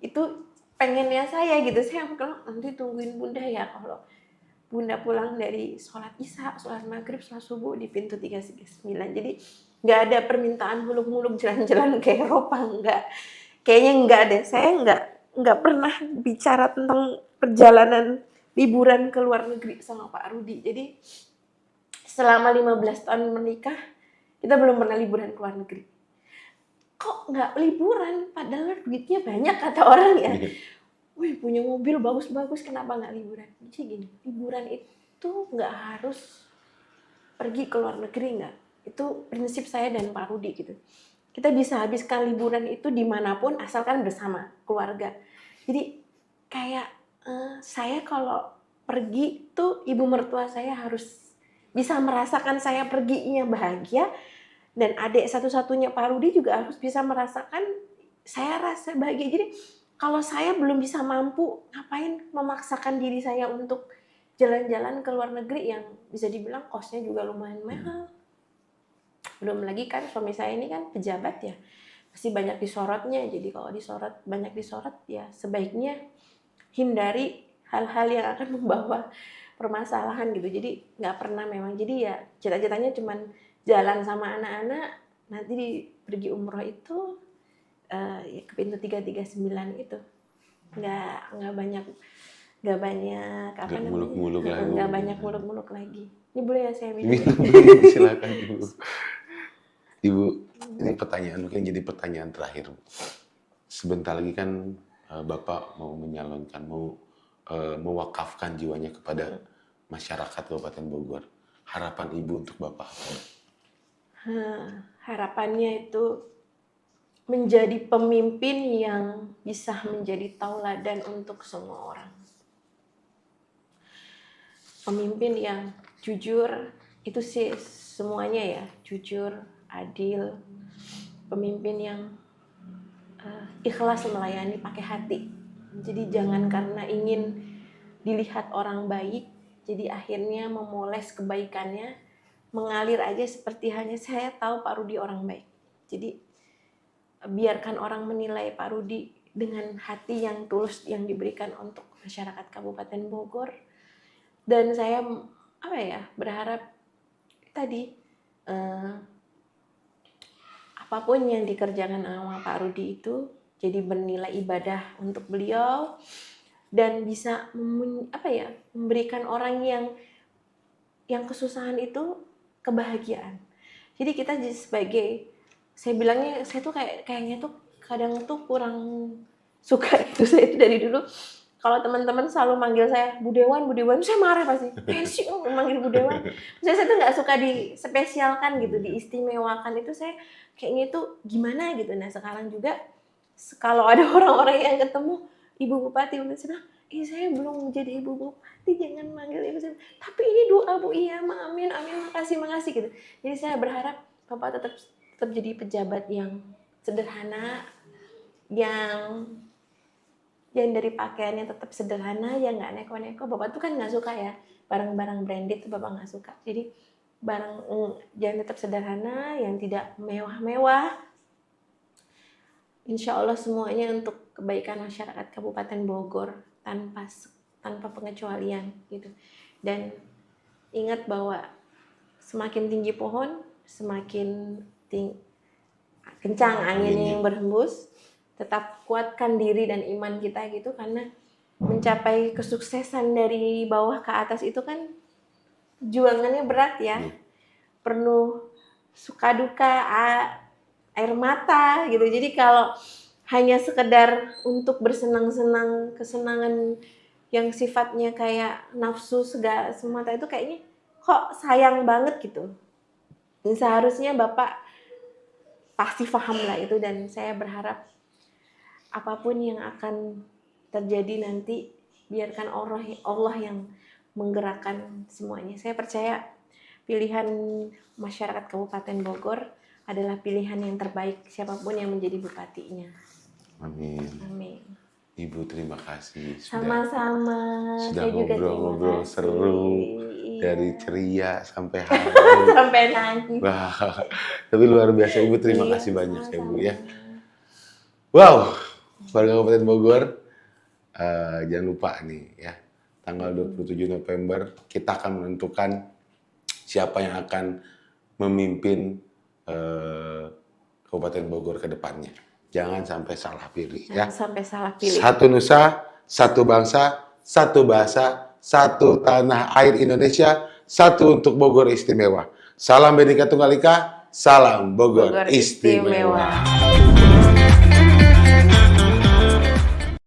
Itu pengennya saya gitu. Saya bilang nanti tungguin Bunda ya kalau Bunda pulang dari sholat isya, sholat maghrib, sholat subuh di pintu 339. Jadi nggak ada permintaan muluk-muluk jalan-jalan ke Eropa, nggak. Kayaknya nggak deh. Saya nggak pernah bicara tentang perjalanan liburan ke luar negeri sama Pak Rudi. Jadi selama 15 tahun menikah, kita belum pernah liburan ke luar negeri. Kok nggak liburan? Padahal duitnya banyak kata orang ya. Wih, punya mobil bagus-bagus, kenapa nggak liburan? Jadi gini, liburan itu nggak harus pergi ke luar negeri, nggak. Itu prinsip saya dan Pak Rudi gitu. Kita bisa habiskan liburan itu dimanapun, asalkan bersama keluarga. Jadi kayak saya kalau pergi tuh ibu mertua saya harus bisa merasakan saya perginya bahagia, dan adik satu-satunya Pak Rudi juga harus bisa merasakan saya rasa bahagia. Jadi kalau saya belum bisa mampu, ngapain memaksakan diri saya untuk jalan-jalan ke luar negeri yang bisa dibilang kosnya juga lumayan mahal. Belum lagi kan suami saya ini kan pejabat ya, pasti banyak disorotnya. Jadi kalau banyak disorot ya sebaiknya hindari hal-hal yang akan membawa permasalahan gitu. Jadi nggak pernah memang. Jadi ya cita-citanya cuman jalan sama anak-anak, nanti pergi umroh itu ya ke pintu 339 itu. Nggak banyak apa namanya? Muluk-muluk lagi. Nggak banyak muluk-muluk lagi. Ini boleh ya saya minum? Silakan Ibu. Ibu, ini pertanyaan mungkin jadi pertanyaan terakhir. Sebentar lagi kan Bapak mau menyalonkan, mewakafkan jiwanya kepada masyarakat Kabupaten Bogor. Harapan Ibu untuk Bapak apa? Harapannya itu menjadi pemimpin yang bisa menjadi tauladan untuk semua orang. Pemimpin yang jujur, itu sih semuanya ya, jujur, adil. Pemimpin yang ikhlas melayani pakai hati. Jadi jangan karena ingin dilihat orang baik, jadi akhirnya memoles kebaikannya, mengalir aja seperti hanya saya tahu Pak Rudi orang baik. Jadi biarkan orang menilai Pak Rudi dengan hati yang tulus yang diberikan untuk masyarakat Kabupaten Bogor. Dan saya berharap tadi apapun yang dikerjakan sama Pak Rudi itu jadi bernilai ibadah untuk beliau dan bisa memberikan orang yang kesusahan itu kebahagiaan. Jadi kita sebagai, saya bilangnya, saya tuh kayaknya tuh kadang tuh kurang suka itu. Saya itu dari dulu kalau teman-teman selalu manggil saya Bu Dewan, saya marah pasti. Sih manggil Bu Dewan. Saya tuh nggak suka dispesialkan gitu, diistimewakan. Itu saya kayaknya tuh gimana gitu. Nah sekarang juga kalau ada orang-orang yang ketemu Ibu Bupati, saya bilang, saya belum jadi Ibu Bupati, jangan manggil Ibu. Tapi ini doa Bu, iya, amin, makasih gitu. Jadi saya berharap Bapak tetap jadi pejabat yang sederhana, yang dari pakaiannya tetap sederhana, yang nggak neko-neko. Bapak tuh kan nggak suka ya barang-barang branded, tuh Bapak nggak suka. Jadi jangan tetap sederhana, yang tidak mewah-mewah. Insya Allah semuanya untuk kebaikan masyarakat Kabupaten Bogor tanpa pengecualian gitu. Dan ingat bahwa semakin tinggi pohon, semakin kencang anginnya yang berhembus. Tetap kuatkan diri dan iman kita gitu, karena mencapai kesuksesan dari bawah ke atas itu kan juangannya berat ya. Penuh suka duka, air mata gitu. Jadi kalau hanya sekedar untuk bersenang-senang, kesenangan yang sifatnya kayak nafsu semata itu kayaknya kok sayang banget gitu. Dan seharusnya Bapak pasti paham lah itu, dan saya berharap apapun yang akan terjadi nanti biarkan Allah yang menggerakkan semuanya. Saya percaya pilihan masyarakat Kabupaten Bogor adalah pilihan yang terbaik siapapun yang menjadi bupatinya. Amin. Amin. Ibu terima kasih Sama-sama. sudah Saya juga ngobrol-ngobrol seru, Iya. dari ceria sampai haru. Sampai nangis. Wah, tapi luar biasa Ibu, terima Iya, kasih banyak ya Bu sama-sama. ya. Wow, warga Kabupaten Bogor, jangan lupa nih ya, tanggal 27 November kita akan menentukan siapa yang akan memimpin Kabupaten Bogor ke depannya. Jangan sampai salah pilih ya. Jangan sampai salah pilih. Satu nusa, satu bangsa, satu bahasa, satu tanah air Indonesia, satu untuk Bogor istimewa. Salam Bhinneka Tunggal Ika, salam Bogor, Bogor istimewa. istimewa.